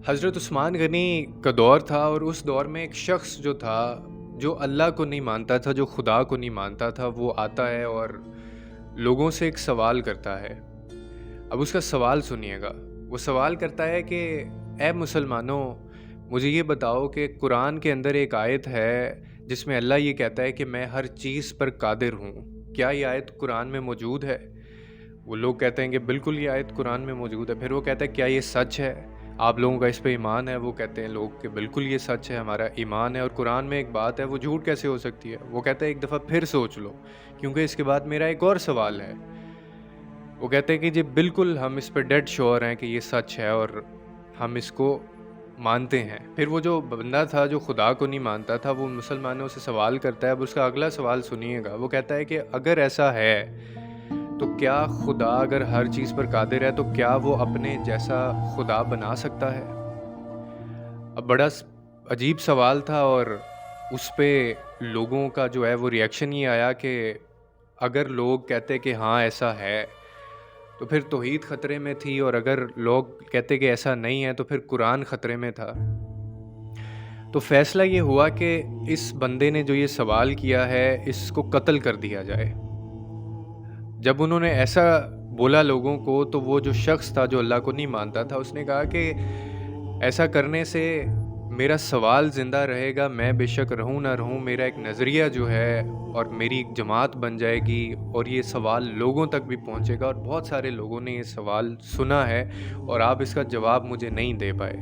हज़रत उस्मान गनी का दौर था और उस दौर में एक शख्स जो था, जो अल्लाह को नहीं मानता था, जो खुदा को नहीं मानता था, वो आता है और लोगों से एक सवाल करता है। अब उसका सवाल सुनिएगा। वो सवाल करता है कि ए मुसलमानों, मुझे ये बताओ कि कुरान के अंदर एक आयत है जिसमें अल्लाह ये कहता है कि मैं हर चीज़ पर कादिर हूँ। क्या ये आयत कुरान में मौजूद है? वो लोग कहते हैं कि बिल्कुल ये आयत कुरान में मौजूद है। फिर वो कहता है क्या ये सच है? आप लोगों का इस पे ईमान है? वो कहते हैं लोग कि बिल्कुल ये सच है, हमारा ईमान है और कुरान में एक बात है, वो झूठ कैसे हो सकती है? वो कहता है एक दफ़ा फिर सोच लो, क्योंकि इसके बाद मेरा एक और सवाल है। वो कहते हैं कि जी बिल्कुल हम इस पे डेड श्योर हैं कि ये सच है और हम इसको मानते हैं। फिर वो जो बंदा था जो खुदा को नहीं मानता था, वो मुसलमानों से सवाल करता है। अब उसका अगला सवाल सुनिएगा। वो कहता है कि अगर ऐसा है तो क्या खुदा अगर हर चीज़ पर कादिर है तो क्या वो अपने जैसा खुदा बना सकता है? अब बड़ा अजीब सवाल था और उस पे लोगों का जो है वो रिएक्शन ये आया कि अगर लोग कहते कि हाँ ऐसा है तो फिर तौहीद ख़तरे में थी, और अगर लोग कहते कि ऐसा नहीं है तो फिर कुरान ख़तरे में था। तो फ़ैसला ये हुआ कि इस बंदे ने जो ये सवाल किया है इसको कत्ल कर दिया जाए। जब उन्होंने ऐसा बोला लोगों को, तो वो जो शख्स था जो अल्लाह को नहीं मानता था, उसने कहा कि ऐसा करने से मेरा सवाल ज़िंदा रहेगा, मैं बेशक रहूँ ना रहूँ, मेरा एक नज़रिया जो है और मेरी एक जमात बन जाएगी और ये सवाल लोगों तक भी पहुँचेगा और बहुत सारे लोगों ने ये सवाल सुना है और आप इसका जवाब मुझे नहीं दे पाए।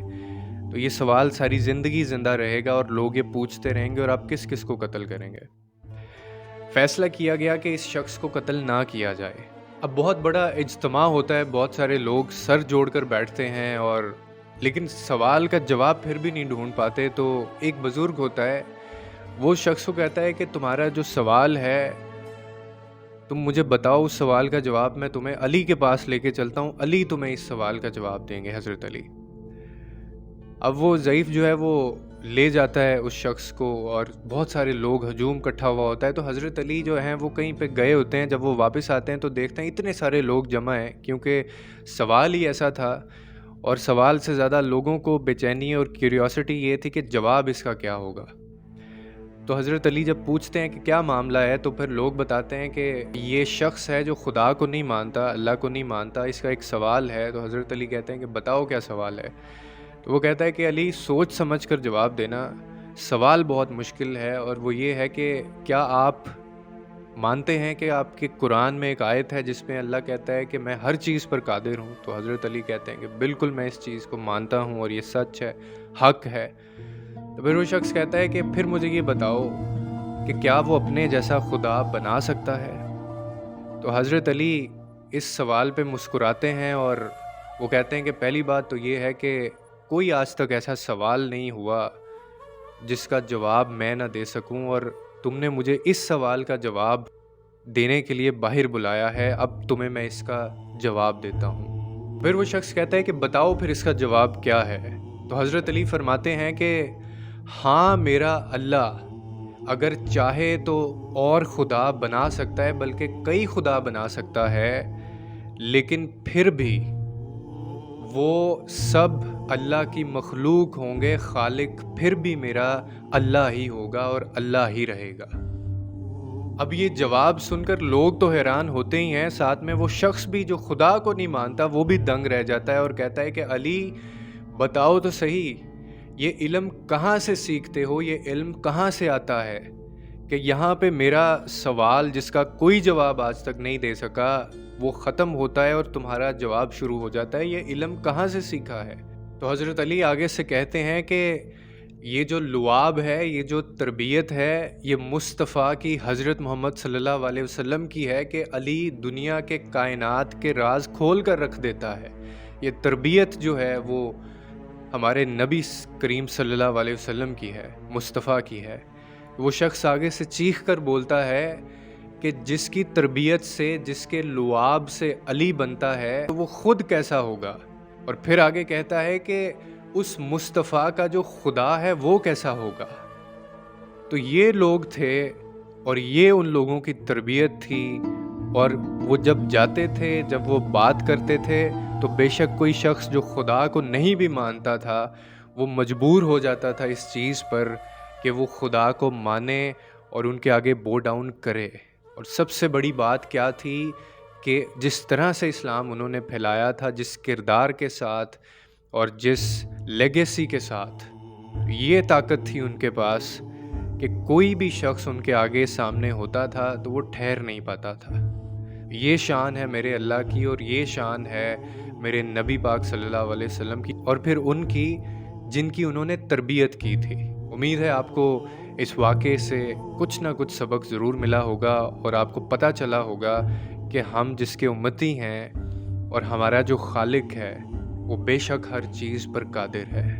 तो ये सवाल सारी ज़िंदगी ज़िंदा रहेगा और लोग ये पूछते रहेंगे और आप किस-किस को कत्ल करेंगे। फैसला किया गया कि इस शख्स को कत्ल ना किया जाए। अब बहुत बड़ा इज्तिमा होता है, बहुत सारे लोग सर जोड़कर बैठते हैं और लेकिन सवाल का जवाब फिर भी नहीं ढूँढ पाते। तो एक बुज़ुर्ग होता है, वो शख्स को कहता है कि तुम्हारा जो सवाल है, तुम मुझे बताओ उस सवाल का जवाब, मैं तुम्हें अली के पास लेके चलता हूँ, अली तुम्हें इस सवाल का जवाब देंगे, हज़रत अली। अब वो ज़ईफ़ जो है वो ले जाता है उस शख्स को और बहुत सारे लोग हजूम इकट्ठा हुआ होता है। तो हज़रत अली जो हैं वो कहीं पे गए होते हैं, जब वो वापस आते हैं तो देखते हैं इतने सारे लोग जमा हैं, क्योंकि सवाल ही ऐसा था और सवाल से ज़्यादा लोगों को बेचैनी और क्यूरियोसिटी ये थी कि जवाब इसका क्या होगा। तो हज़रत अली जब पूछते हैं कि क्या मामला है, तो फिर लोग बताते हैं कि ये शख्स है जो खुदा को नहीं मानता, अल्लाह को नहीं मानता, इसका एक सवाल है। तो हज़रत अली कहते हैं कि बताओ क्या सवाल है? तो वो कहता है कि अली सोच समझ कर जवाब देना, सवाल बहुत मुश्किल है और वो ये है कि क्या आप मानते हैं कि आपके कुरान में एक आयत है जिसमें अल्लाह कहता है कि मैं हर चीज़ पर कादिर हूँ? तो हज़रत अली कहते हैं कि बिल्कुल मैं इस चीज़ को मानता हूँ और ये सच है, हक़ है। तो फिर वो शख्स कहता है कि फिर मुझे ये बताओ कि क्या वो अपने जैसा खुदा बना सकता है? तो हज़रत अली इस सवाल पे मुस्कुराते हैं और वो कहते हैं कि पहली बात तो ये है कि कोई आज तक ऐसा सवाल नहीं हुआ जिसका जवाब मैं ना दे सकूं, और तुमने मुझे इस सवाल का जवाब देने के लिए बाहर बुलाया है, अब तुम्हें मैं इसका जवाब देता हूँ। फिर वो शख्स कहता है कि बताओ फिर इसका जवाब क्या है? तो हज़रत अली फरमाते हैं कि हाँ, मेरा अल्लाह अगर चाहे तो और खुदा बना सकता है, बल्कि कई खुदा बना सकता है, लेकिन फिर भी वो सब अल्लाह की मखलूक होंगे, खालिक फिर भी मेरा अल्लाह ही होगा और अल्लाह ही रहेगा। अब ये जवाब सुनकर लोग तो हैरान होते ही हैं, साथ में वो शख्स भी जो खुदा को नहीं मानता वो भी दंग रह जाता है और कहता है कि अली बताओ तो सही, ये इल्म कहाँ से सीखते हो, ये इल्म कहाँ से आता है कि यहाँ पे मेरा सवाल जिसका कोई जवाब आज तक नहीं दे सका वो ख़त्म होता है और तुम्हारा जवाब शुरू हो जाता है, ये इल्म कहाँ से सीखा है? तो हज़रत अली आगे से कहते हैं कि ये जो लुआब है, ये जो तरबियत है, ये मुस्तफ़ा की, हज़रत मोहम्मद सल्लल्लाहु अलैहि वसल्लम की है कि अली दुनिया के कायनात के राज खोल कर रख देता है। ये तरबियत जो है वो हमारे नबी करीम सल्लल्लाहु अलैहि वसल्लम की है, मुस्तफ़ा की है। वो शख्स आगे से चीख कर बोलता है कि जिसकी तरबियत से, जिसके लुआब से अली बनता है, तो वो ख़ुद कैसा होगा? और फिर आगे कहता है कि उस मुस्तफ़ा का जो खुदा है वो कैसा होगा? तो ये लोग थे और ये उन लोगों की तरबियत थी, और वो जब जाते थे, जब वो बात करते थे, تو بے شک کوئی شخص جو خدا کو نہیں بھی مانتا تھا وہ مجبور ہو جاتا تھا اس چیز پر کہ وہ خدا کو مانے اور ان کے آگے بو ڈاؤن کرے۔ اور سب سے بڑی بات کیا تھی کہ جس طرح سے اسلام انہوں نے پھیلایا تھا، جس کردار کے ساتھ اور جس لیگیسی کے ساتھ، یہ طاقت تھی ان کے پاس کہ کوئی بھی شخص ان کے آگے سامنے ہوتا تھا تو وہ ٹھہر نہیں پاتا تھا۔ یہ شان ہے میرے اللہ کی، اور یہ شان ہے میرے نبی پاک صلی اللہ علیہ وسلم کی، اور پھر ان کی جن کی انہوں نے تربیت کی تھی۔ امید ہے آپ کو اس واقعے سے کچھ نہ کچھ سبق ضرور ملا ہوگا، اور آپ کو پتہ چلا ہوگا کہ ہم جس کے امتی ہیں اور ہمارا جو خالق ہے وہ بے شک ہر چیز پر قادر ہے۔